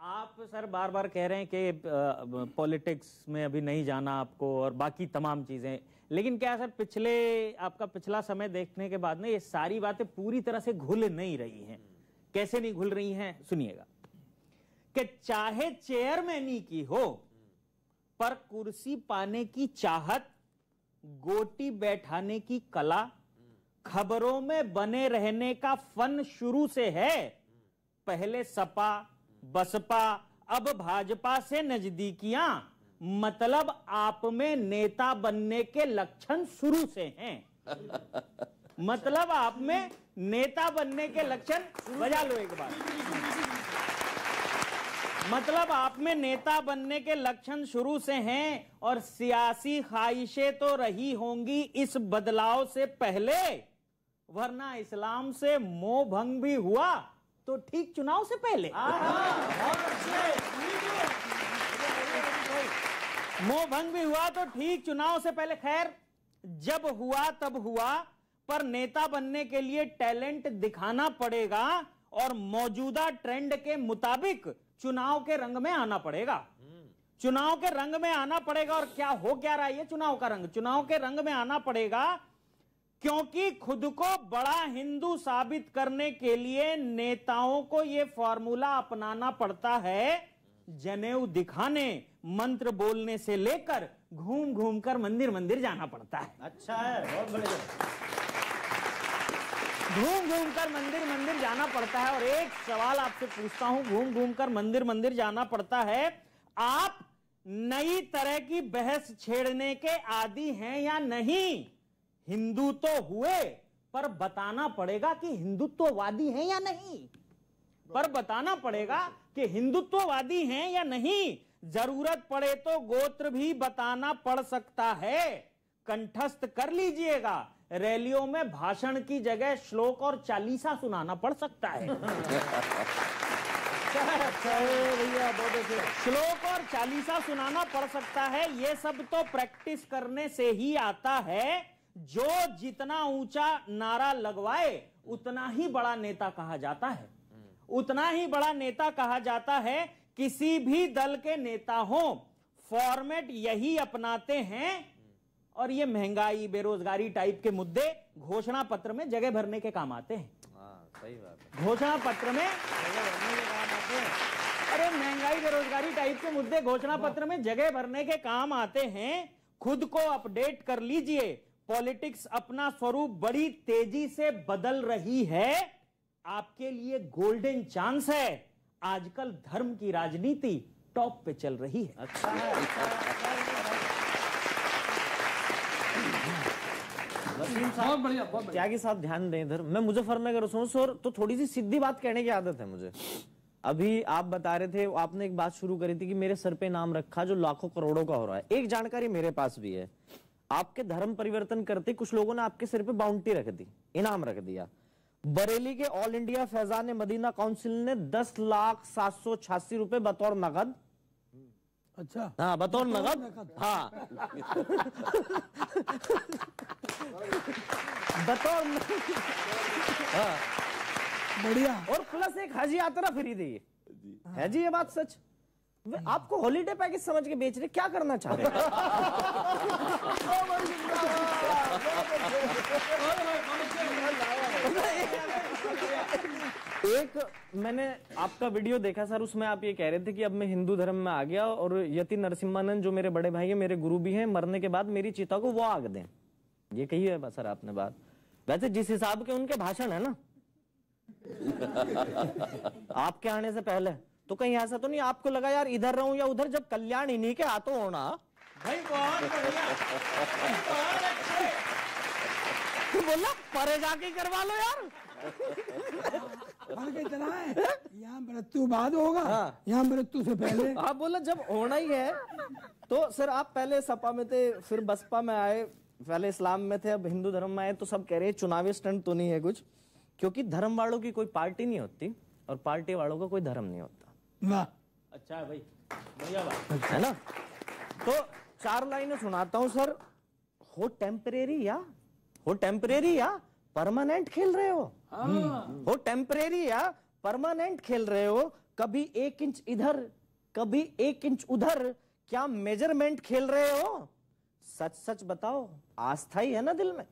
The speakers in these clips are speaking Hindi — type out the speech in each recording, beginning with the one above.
आप सर बार बार कह रहे हैं कि पॉलिटिक्स में अभी नहीं जाना आपको और बाकी तमाम चीजें, लेकिन क्या सर आपका पिछला समय देखने के बाद ना ये सारी बातें पूरी तरह से घुल नहीं रही हैं। कैसे नहीं घुल रही हैं, सुनिएगा कि चाहे चेयरमैनी की हो, पर कुर्सी पाने की चाहत, गोटी बैठाने की कला, खबरों में बने रहने का फन शुरू से है। पहले सपा, बसपा, अब भाजपा से नजदीकियां, मतलब आप में नेता बनने के लक्षण शुरू से हैं। मतलब आप में नेता बनने के लक्षण, बजा लो एक बार, मतलब आप में नेता बनने के लक्षण शुरू से हैं और सियासी ख्वाहिशें तो रही होंगी इस बदलाव से पहले, वरना इस्लाम से मोह भंग भी हुआ तो ठीक चुनाव से पहले। मोह भंग भी हुआ तो ठीक चुनाव से पहले। खैर, जब हुआ तब हुआ, पर नेता बनने के लिए टैलेंट दिखाना पड़ेगा और मौजूदा ट्रेंड के मुताबिक चुनाव के रंग में आना पड़ेगा। चुनाव के रंग में आना पड़ेगा। और क्या रहा है चुनाव का रंग? चुनाव के रंग में आना पड़ेगा क्योंकि खुद को बड़ा हिंदू साबित करने के लिए नेताओं को यह फॉर्मूला अपनाना पड़ता है। जनेऊ दिखाने, मंत्र बोलने से लेकर घूम घूम कर मंदिर मंदिर जाना पड़ता है। अच्छा है, बहुत बढ़िया। घूम घूम कर मंदिर मंदिर जाना पड़ता है। और एक सवाल आपसे पूछता हूं, घूम घूम कर मंदिर मंदिर जाना पड़ता है, आप नई तरह की बहस छेड़ने के आदी हैं या नहीं? हिंदू तो हुए, पर बताना पड़ेगा कि हिंदुत्ववादी हैं या नहीं। पर बताना पड़ेगा कि हिंदुत्ववादी हैं या नहीं। जरूरत पड़े तो गोत्र भी बताना पड़ सकता है। कंठस्थ कर लीजिएगा, रैलियों में भाषण की जगह श्लोक और चालीसा सुनाना पड़ सकता है। श्लोक और चालीसा सुनाना पड़ सकता है। यह सब तो प्रैक्टिस करने से ही आता है। जो जितना ऊंचा नारा लगवाए उतना ही बड़ा नेता कहा जाता है। उतना ही बड़ा नेता कहा जाता है। किसी भी दल के नेता हो, फॉर्मेट यही अपनाते हैं और ये महंगाई, बेरोजगारी टाइप के मुद्दे घोषणा पत्र में जगह भरने के काम आते हैं। सही बात है। घोषणा पत्र में जगह भरने के काम आते हैं। अरे महंगाई, बेरोजगारी टाइप के मुद्दे घोषणा पत्र में जगह भरने के काम आते हैं। खुद को अपडेट कर लीजिए। पॉलिटिक्स अपना स्वरूप बड़ी तेजी से बदल रही है। आपके लिए गोल्डन चांस है। आजकल धर्म की राजनीति टॉप पे चल रही है। अच्छा है, बहुत बढ़िया, बहुत बढ़िया। त्यागी साहब ध्यान दें इधर। मैं मुजफ्फरनगर हूं सर, तो थोड़ी सी सीधी बात कहने की आदत है मुझे। अभी आप बता रहे थे, आपने एक बात शुरू करी थी कि मेरे सर पे नाम रखा जो लाखों करोड़ों का हो रहा है। एक जानकारी मेरे पास भी है, आपके धर्म परिवर्तन करते कुछ लोगों ने आपके सिर पे बाउंटी रख दी, इनाम रख दिया। बरेली के All India Faizan Madina council ने 10,786 रुपए बतौर नगद, अच्छा हाँ बतौर नगद, हाँ बतौर हाँ बढ़िया। और प्लस एक हज यात्रा फ्री दी है जी। ये बात सच? आपको हॉलीडे पैकेज समझ के बेच रहे, क्या करना चाह रहे हैं? एक मैंने आपका वीडियो देखा सर, उसमें आप ये कह रहे थे कि अब मैं हिंदू धर्म में आ गया और यति नरसिम्हानंद जो मेरे बड़े भाई है, मेरे गुरु भी हैं, मरने के बाद मेरी चिता को वो आग दें। ये कही है सर आपने बात। वैसे जिस हिसाब के उनके भाषण है ना आपके आने से पहले, तो कहीं ऐसा तो नहीं आपको लगा यार इधर रहूं या उधर, जब कल्याण इन्हीं के हाथों होना। भाई बहुत बढ़िया, तो बोला परे जाके करवा लो यार। इतना है, यहाँ मृत्यु बाद होगा, हाँ। यहाँ मृत्यु से पहले। आप बोला जब होना ही है तो सर, आप पहले सपा में थे, फिर बसपा में आए, पहले इस्लाम में थे, अब हिंदू धर्म में आए, तो सब कह रहे हैं चुनावी स्टंट तो नहीं है कुछ, क्योंकि धर्म वालों की कोई पार्टी नहीं होती और पार्टी वालों का कोई धर्म नहीं होता। वाह, अच्छा है भाई, बढ़िया बात है ना। तो 4 लाइनें सुनाता हूं सर। हो टेम्परेरी या परमानेंट खेल रहे हो, हो टेम्परेरी या परमानेंट खेल रहे हो, कभी 1 इंच इधर, कभी 1 इंच उधर, क्या मेजरमेंट खेल रहे हो? सच सच बताओ, आस्था ही है ना दिल में?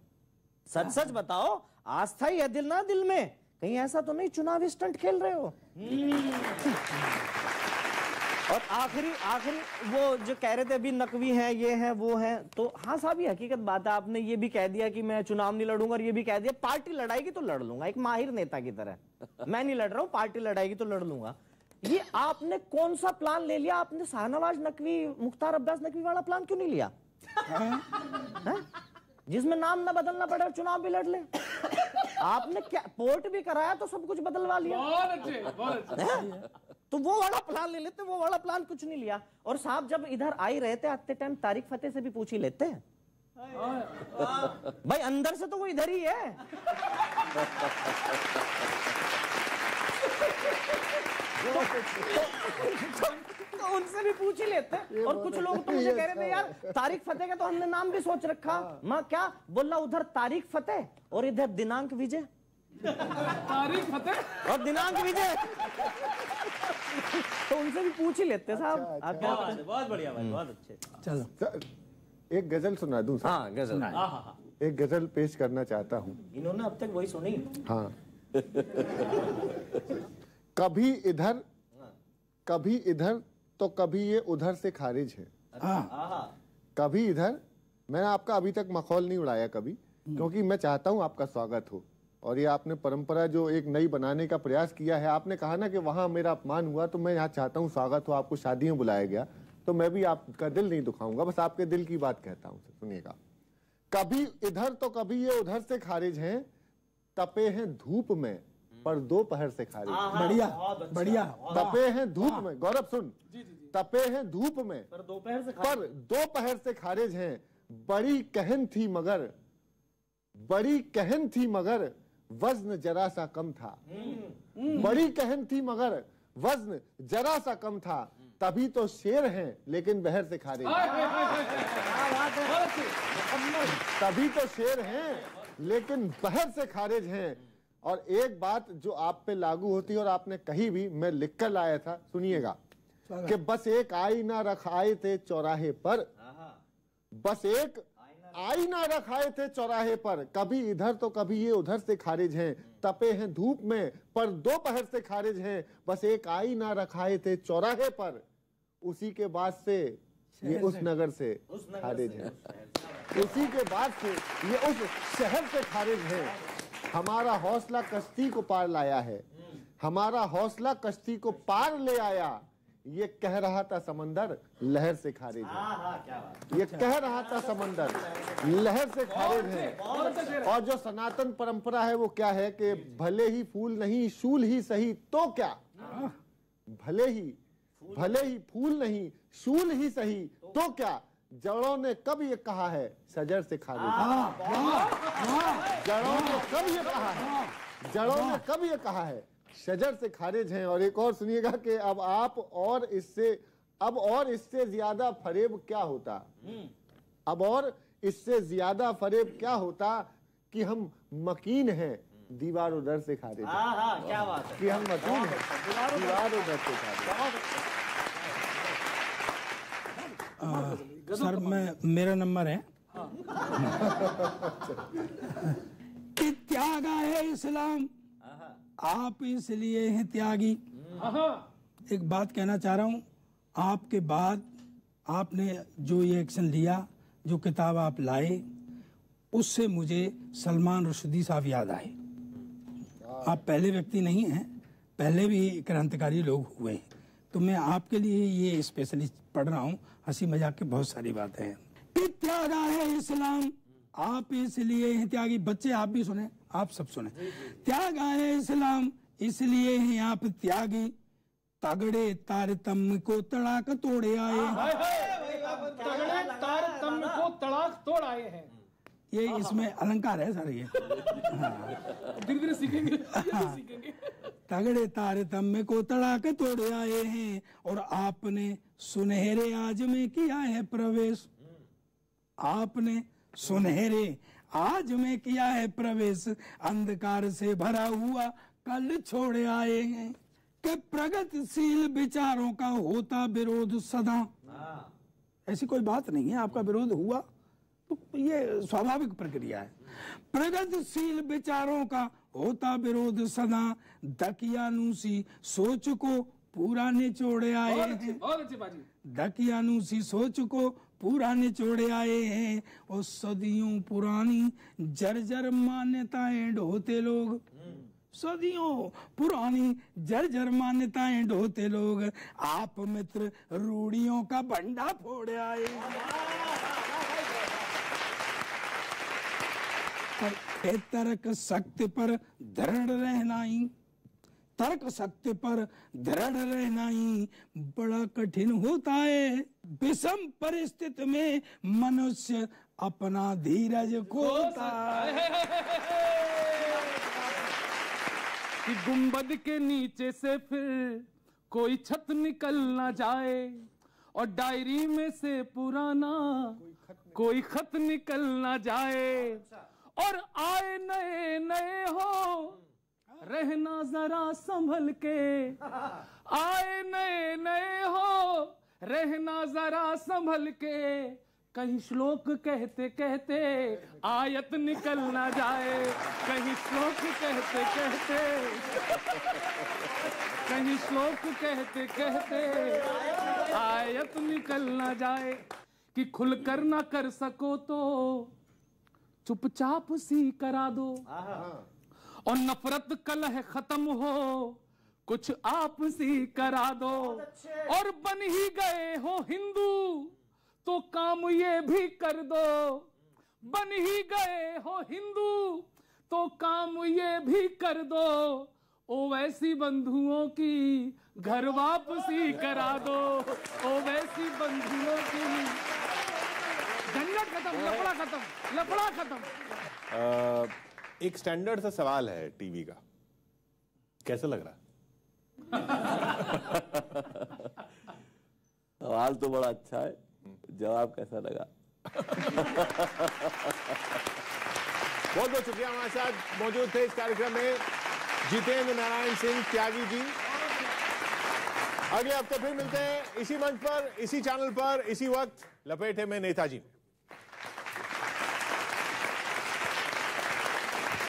सच सच बताओ, आस्था ही है दिल ना दिल में? कहीं ऐसा तो नहीं चुनावी स्टंट खेल रहे हो? और आखिरी वो जो कह रहे थे अभी नकवी हैं, ये हैं, वो हैं, तो हाँ साहब ये हकीकत बात है। आपने ये भी कह दिया कि मैं चुनाव नहीं लड़ूंगा, और ये भी कह दिया पार्टी लड़ाएगी तो लड़ लूंगा, एक माहिर नेता की तरह। मैं नहीं लड़ रहा हूं, पार्टी लड़ाएगी तो लड़ लूंगा। ये आपने कौन सा प्लान ले लिया? आपने शाहनवाज नकवी, मुख्तार अब्बास नकवी वाला प्लान क्यों नहीं लिया? जिसमें नाम ना बदलना पड़े और चुनाव भी लड़ ले। आपने क्या पोर्ट भी कराया तो सब कुछ बदलवा लिया। बहुत अच्छे। तो वो वाला प्लान ले लेते, वो वाला प्लान कुछ नहीं लिया। और साहब जब इधर आ ही रहे थे आते टाइम तारिक फतेह से भी पूछ ही लेते हैं भाई, अंदर से तो वो इधर ही है। तो उनसे भी पूछ ही लेते। और कुछ लोग तो मुझे कह रहे थे यार तारिक फतेह का तो हमने नाम भी सोच रखा। माँ क्या बोला, उधर तारिक फतेह और इधर दिनांक विजय। तारिक फतेह और दिनांक विजय। तो उनसे भी पूछ ही लेते साहब। बहुत बढ़िया भाई, बहुत अच्छे। चलो एक गजल सुना दूं? हाँ गजल। एक गजल पेश करना चाहता हूँ। इन्होंने अब तक वही सुनी। हाँ। कभी इधर तो कभी ये उधर से खारिज है। कभी इधर, मैंने आपका अभी तक मखौल नहीं उड़ाया कभी, क्योंकि मैं चाहता हूं आपका स्वागत हो। और ये आपने परंपरा जो एक नई बनाने का प्रयास किया है, आपने कहा ना कि वहां मेरा अपमान हुआ, तो मैं यहाँ चाहता हूँ स्वागत हो। आपको शादियों बुलाया गया, तो मैं भी आपका दिल नहीं दुखाऊंगा, बस आपके दिल की बात कहता हूँ। सुनिएगा। कभी इधर तो कभी ये उधर से खारिज हैं, तपे हैं धूप में पर दोपहर से खारिज। बढ़िया बढ़िया। तपे हैं धूप में, गौरव सुन, तपे हैं धूप में पर दोपहर से खारिज हैं। बड़ी कहन थी मगर वजन जरा सा कम था। बड़ी कहन थी मगर वजन जरा सा कम था। तभी तो शेर हैं लेकिन बहर से खारिज। तभी तो शेर हैं लेकिन बहर से खारिज हैं। और एक बात जो आप पे लागू होती है और आपने कही भी, मैं लिख कर लाया था, सुनिएगा, कि बस एक आईना रखाए थे चौराहे पर। बस एक आईना रखाए थे चौराहे पर। कभी इधर तो कभी ये उधर से खारिज हैं। तपे हैं धूप में पर दोपहर से खारिज हैं। बस एक आईना रखाए थे चौराहे पर, उसी के बाद से ये उस नगर से खारिज है। उसी के बाद से ये उस शहर से खारिज है। हमारा हौसला कश्ती को पार लाया है। हमारा हौसला कश्ती को पार ले आया। ये कह रहा था समंदर लहर से खारिज है। ये कह रहा था समंदर लहर से खारिज है। और जो सनातन परंपरा है वो क्या है कि भले ही फूल नहीं शूल ही सही तो क्या, भले ही फूल नहीं शूल ही सही तो क्या, जड़ों ने कब ये कहा है शजर से खारिज। जड़ों ने कब ये कहा है, जड़ों ने कब ये कहा है शजर से खारिज हैं। और एक और सुनिएगा कि अब और इससे ज्यादा फरेब क्या होता। अब और इससे ज्यादा फरेब क्या होता कि हम मकीन हैं दीवार उधर से खारिज है। क्या बात है कि हम मकीन हैं दीवार उधर से खारिज। सर मेरा नंबर है कि त्यागा है इस्लाम, आप इसलिए हैं त्यागी। एक बात कहना चाह रहा हूं, आपके बाद आपने जो ये एक्शन लिया, जो किताब आप लाए, उससे मुझे सलमान रुश्दी साहब याद आए। आप पहले व्यक्ति नहीं हैं, पहले भी क्रांतिकारी लोग हुए हैं, तो मैं आपके लिए ये स्पेशली पढ़ रहा हूँ। हंसी मजाक की बहुत सारी बातें हैं। त्यागा है इस्लाम, आप इसलिए हैं त्यागी। बच्चे आप भी सुने, आप सब सुने। त्यागा है इस्लाम, इसलिए हैं आप त्यागी। तगड़े तारतम्य को तड़ाक तोड़े आए। तगड़े तारतम्य को तड़ाक तोड़ आए हैं। ये इसमें अलंकार है सर। ये धीरे धीरे सीखेंगे, सीखेंगे। तगड़े तारतम्य को तड़ाक तोड़े आए हैं और आपने सुनहरे आज में किया है प्रवेश। आपने सुनहरे आज में किया है प्रवेश। अंधकार से भरा हुआ कल छोड़े आए हैं। कि प्रगतिशील विचारों का होता विरोध सदा। ऐसी कोई बात नहीं है, आपका विरोध हुआ तो ये स्वाभाविक प्रक्रिया है। प्रगतिशील विचारों का होता विरोध सदा, दकियानुसी सोच को पूरा निचोड़े आए हैं। बहुत अच्छी बाजी। दकियानुसी सोच को पूरा निचोड़े आए हैं और सदियों पुरानी जर्जर मान्यताएं ढोते लोग। सदियों पुरानी जर्जर मान्यताएं ढोते लोग, आप मित्र रूढ़ियों का भंडा फोड़े आए। पर तर्क शक्ति पर दृढ़ रहना ही, तर्क शक्ति पर दृढ़ रहना ही बड़ा कठिन होता है। विषम परिस्थिति में मनुष्य अपना धीरज खोता है। कि गुंबद के नीचे से फिर कोई छत निकल ना जाए और डायरी में से पुराना कोई खत निकल ना जाए, और आए नए नए हो रहना जरा संभल के, आए नए नए हो रहना जरा संभल के, कहीं श्लोक कहते कहते आयत निकल ना जाए, कहीं श्लोक कहते कहते, कहीं श्लोक कहते कहते आयत निकल ना जाए। कि खुलकर ना कर सको तो चुपचाप सी करा दो, और नफरत कलह खत्म हो कुछ आप सी करा दो, और बन ही गए हो हिंदू तो काम ये भी कर दो, बन ही गए हो हिंदू तो काम ये भी कर दो, ओ वैसी बंधुओं की घर वापसी करा दो, ओ वैसी बंधुओं की। झंझट खत्म, लफड़ा खत्म, लफड़ा खत्म। एक स्टैंडर्ड सा सवाल है टीवी का, कैसा लग रहा है? सवाल तो बड़ा अच्छा है, जवाब कैसा लगा? बहुत बहुत शुक्रिया। हमारे साथ मौजूद थे इस कार्यक्रम में जितेंद्र नारायण सिंह त्यागी जी। अगले हफ्ते फिर मिलते हैं इसी मंच पर, इसी चैनल पर, इसी वक्त। लपेटे में नेताजी।